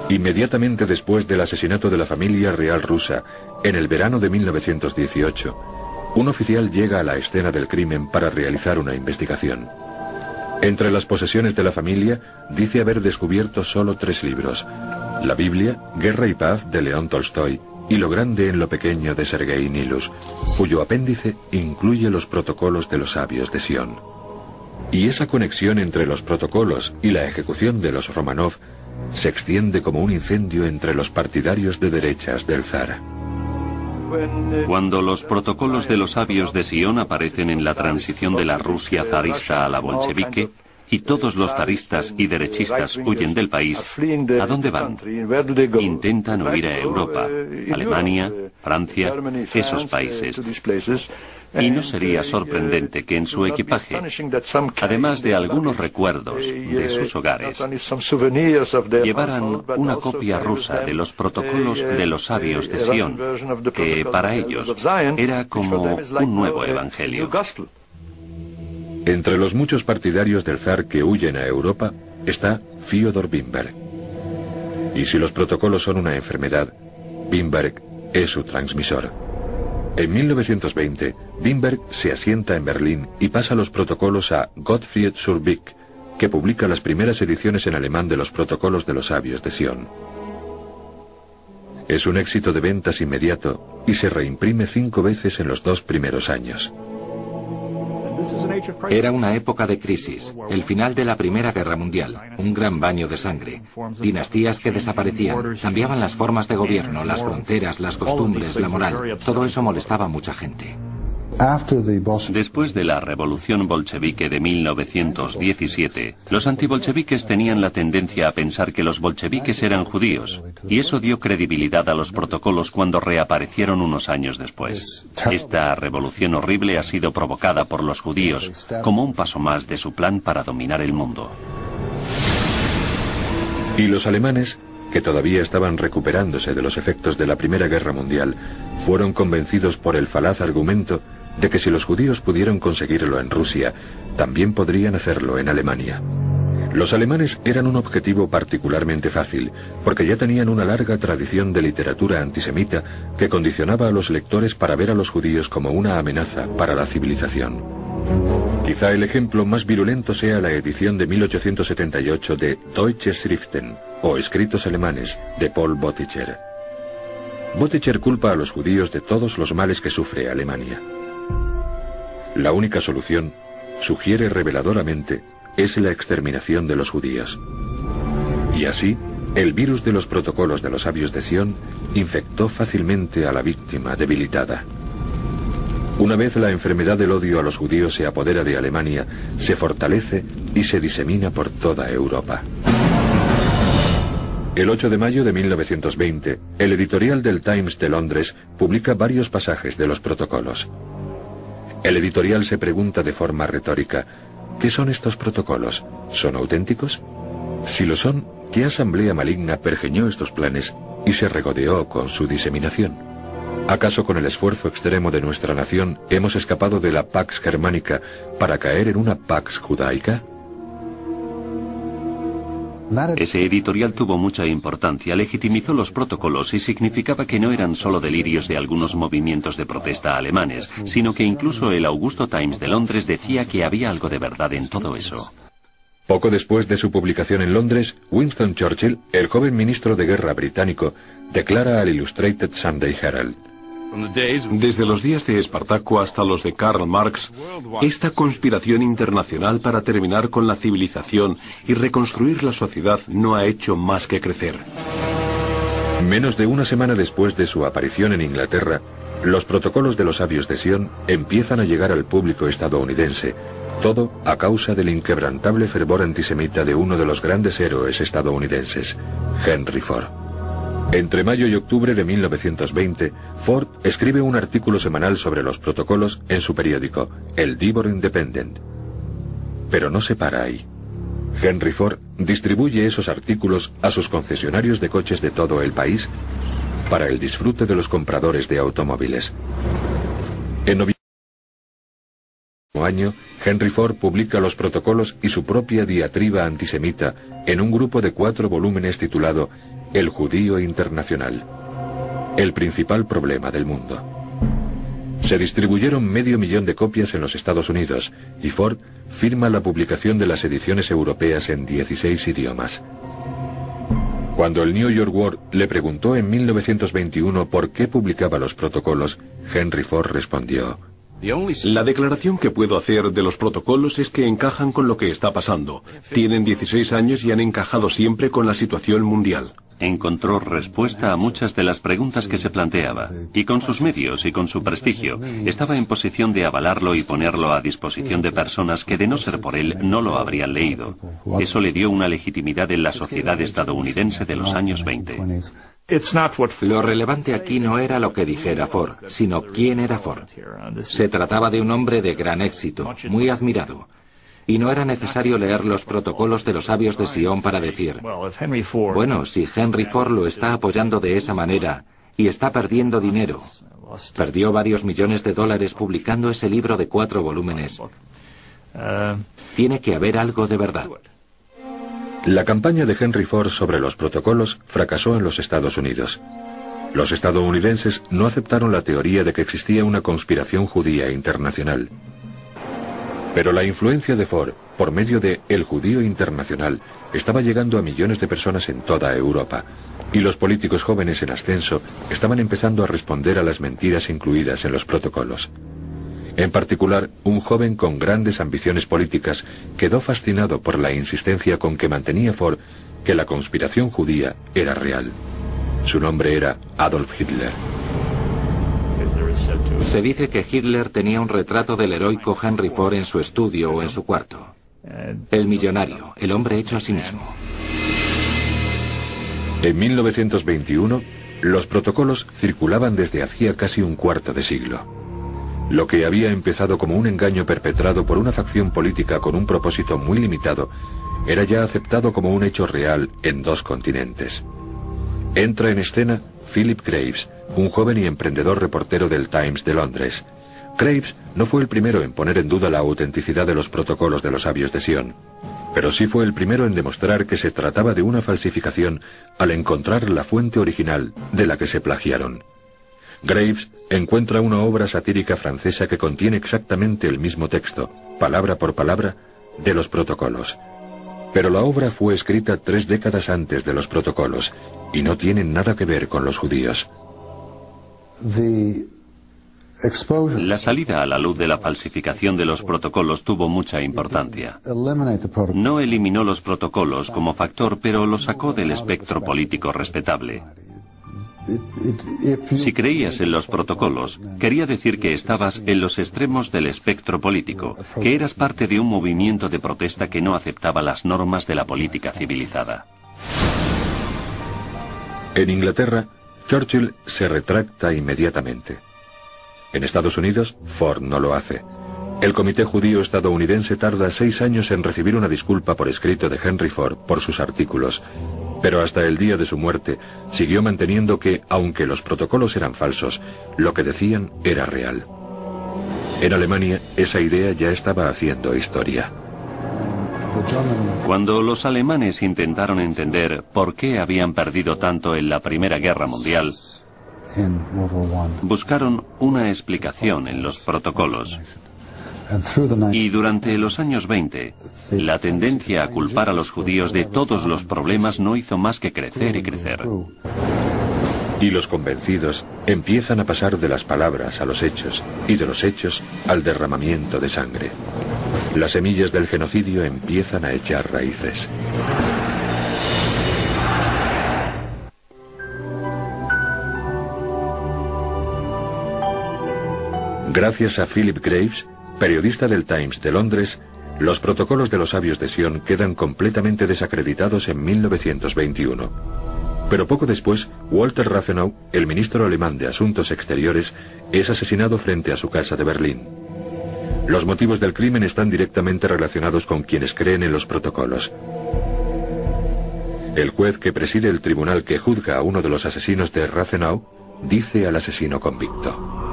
Inmediatamente después del asesinato de la familia real rusa, en el verano de 1918, un oficial llega a la escena del crimen para realizar una investigación. Entre las posesiones de la familia, dice haber descubierto solo 3 libros: la Biblia, Guerra y Paz de León Tolstoy y Lo grande en lo pequeño de Sergei Nilus, cuyo apéndice incluye los protocolos de los sabios de Sion. Y esa conexión entre los protocolos y la ejecución de los Romanov se extiende como un incendio entre los partidarios de derechas del zar. Cuando los protocolos de los sabios de Sion aparecen en la transición de la Rusia zarista a la bolchevique, y todos los zaristas y derechistas huyen del país, ¿a dónde van? Intentan huir a Europa, Alemania, Francia, esos países. Y no sería sorprendente que en su equipaje, además de algunos recuerdos de sus hogares, llevaran una copia rusa de los protocolos de los sabios de Sion, que para ellos era como un nuevo evangelio. Entre los muchos partidarios del zar que huyen a Europa está Fyodor Bimberg. Y si los protocolos son una enfermedad, Bimberg es su transmisor. En 1920, Bimberg se asienta en Berlín y pasa los protocolos a Gottfried Surbeck, que publica las primeras ediciones en alemán de los protocolos de los sabios de Sion. Es un éxito de ventas inmediato y se reimprime 5 veces en los 2 primeros años. Era una época de crisis, el final de la Primera Guerra Mundial, un gran baño de sangre, dinastías que desaparecían, cambiaban las formas de gobierno, las fronteras, las costumbres, la moral. Todo eso molestaba a mucha gente. Después de la revolución bolchevique de 1917, los antibolcheviques tenían la tendencia a pensar que los bolcheviques eran judíos, y eso dio credibilidad a los protocolos cuando reaparecieron unos años después. Esta revolución horrible ha sido provocada por los judíos como un paso más de su plan para dominar el mundo. Y los alemanes, que todavía estaban recuperándose de los efectos de la Primera Guerra Mundial, fueron convencidos por el falaz argumento de que si los judíos pudieron conseguirlo en Rusia, también podrían hacerlo en Alemania. Los alemanes eran un objetivo particularmente fácil, porque ya tenían una larga tradición de literatura antisemita que condicionaba a los lectores para ver a los judíos como una amenaza para la civilización. Quizá el ejemplo más virulento sea la edición de 1878 de Deutsche Schriften, o Escritos Alemanes, de Paul Bottcher. Bottcher culpa a los judíos de todos los males que sufre Alemania. La única solución, sugiere reveladoramente, es la exterminación de los judíos. Y así, el virus de los protocolos de los sabios de Sion infectó fácilmente a la víctima debilitada. Una vez la enfermedad del odio a los judíos se apodera de Alemania, se fortalece y se disemina por toda Europa. El 8 de mayo de 1920, el editorial del Times de Londres publica varios pasajes de los protocolos. El editorial se pregunta de forma retórica: ¿qué son estos protocolos? ¿Son auténticos? Si lo son, ¿qué asamblea maligna pergeñó estos planes y se regodeó con su diseminación? ¿Acaso con el esfuerzo extremo de nuestra nación hemos escapado de la Pax Germánica para caer en una Pax Judaica? Ese editorial tuvo mucha importancia, legitimizó los protocolos y significaba que no eran solo delirios de algunos movimientos de protesta alemanes, sino que incluso el Augusto Times de Londres decía que había algo de verdad en todo eso. Poco después de su publicación en Londres, Winston Churchill, el joven ministro de guerra británico, declara al Illustrated Sunday Herald: desde los días de Espartaco hasta los de Karl Marx, esta conspiración internacional para terminar con la civilización y reconstruir la sociedad no ha hecho más que crecer. Menos de una semana después de su aparición en Inglaterra, los protocolos de los sabios de Sion empiezan a llegar al público estadounidense, todo a causa del inquebrantable fervor antisemita de uno de los grandes héroes estadounidenses, Henry Ford. Entre mayo y octubre de 1920, Ford escribe un artículo semanal sobre los protocolos en su periódico, el Devon Independent. Pero no se para ahí. Henry Ford distribuye esos artículos a sus concesionarios de coches de todo el país para el disfrute de los compradores de automóviles. En noviembre del mismo año, Henry Ford publica los protocolos y su propia diatriba antisemita en un grupo de 4 volúmenes titulado El judío internacional. El principal problema del mundo. Se distribuyeron 500.000 de copias en los Estados Unidos y Ford firma la publicación de las ediciones europeas en 16 idiomas. Cuando el New York World le preguntó en 1921 por qué publicaba los protocolos, Henry Ford respondió: La declaración que puedo hacer de los protocolos es que encajan con lo que está pasando. Tienen 16 años y han encajado siempre con la situación mundial. Encontró respuesta a muchas de las preguntas que se planteaba, y con sus medios y con su prestigio, estaba en posición de avalarlo y ponerlo a disposición de personas que de no ser por él no lo habrían leído. Eso le dio una legitimidad en la sociedad estadounidense de los años 20. Lo relevante aquí no era lo que dijera Ford, sino quién era Ford. Se trataba de un hombre de gran éxito, muy admirado. Y no era necesario leer los protocolos de los sabios de Sion para decir: bueno, si Henry Ford lo está apoyando de esa manera y está perdiendo dinero, perdió varios millones de dólares publicando ese libro de 4 volúmenes, tiene que haber algo de verdad. La campaña de Henry Ford sobre los protocolos fracasó en los Estados Unidos. Los estadounidenses no aceptaron la teoría de que existía una conspiración judía internacional. Pero la influencia de Ford, por medio de El Judío Internacional, estaba llegando a millones de personas en toda Europa, y los políticos jóvenes en ascenso estaban empezando a responder a las mentiras incluidas en los protocolos. En particular, un joven con grandes ambiciones políticas quedó fascinado por la insistencia con que mantenía Ford que la conspiración judía era real. Su nombre era Adolf Hitler. Se dice que Hitler tenía un retrato del heroico Henry Ford en su estudio o en su cuarto. El millonario, el hombre hecho a sí mismo. En 1921, los protocolos circulaban desde hacía casi un cuarto de siglo. Lo que había empezado como un engaño perpetrado por una facción política con un propósito muy limitado, era ya aceptado como un hecho real en 2 continentes. Entra en escena Philip Graves, un joven y emprendedor reportero del Times de Londres. Graves no fue el primero en poner en duda la autenticidad de los protocolos de los sabios de Sion, pero sí fue el primero en demostrar que se trataba de una falsificación al encontrar la fuente original de la que se plagiaron. Graves encuentra una obra satírica francesa que contiene exactamente el mismo texto, palabra por palabra, de los protocolos. Pero la obra fue escrita 3 décadas antes de los protocolos y no tiene nada que ver con los judíos. La salida a la luz de la falsificación de los protocolos tuvo mucha importancia. No eliminó los protocolos como factor, pero los sacó del espectro político respetable. Si creías en los protocolos, quería decir que estabas en los extremos del espectro político, que eras parte de un movimiento de protesta que no aceptaba las normas de la política civilizada. En Inglaterra, Churchill se retracta inmediatamente. En Estados Unidos, Ford no lo hace. El Comité Judío estadounidense tarda 6 años en recibir una disculpa por escrito de Henry Ford por sus artículos, pero hasta el día de su muerte siguió manteniendo que, aunque los protocolos eran falsos, lo que decían era real. En Alemania, esa idea ya estaba haciendo historia. Cuando los alemanes intentaron entender por qué habían perdido tanto en la Primera Guerra Mundial, buscaron una explicación en los protocolos. Y durante los años 20, la tendencia a culpar a los judíos de todos los problemas no hizo más que crecer y crecer. Y los convencidos empiezan a pasar de las palabras a los hechos, y de los hechos al derramamiento de sangre. Las semillas del genocidio empiezan a echar raíces. Gracias a Philip Graves, periodista del Times de Londres, los protocolos de los sabios de Sion quedan completamente desacreditados en 1921. Pero poco después, Walter Rathenau, el ministro alemán de Asuntos Exteriores, es asesinado frente a su casa de Berlín. Los motivos del crimen están directamente relacionados con quienes creen en los protocolos. El juez que preside el tribunal que juzga a uno de los asesinos de Rathenau dice al asesino convicto: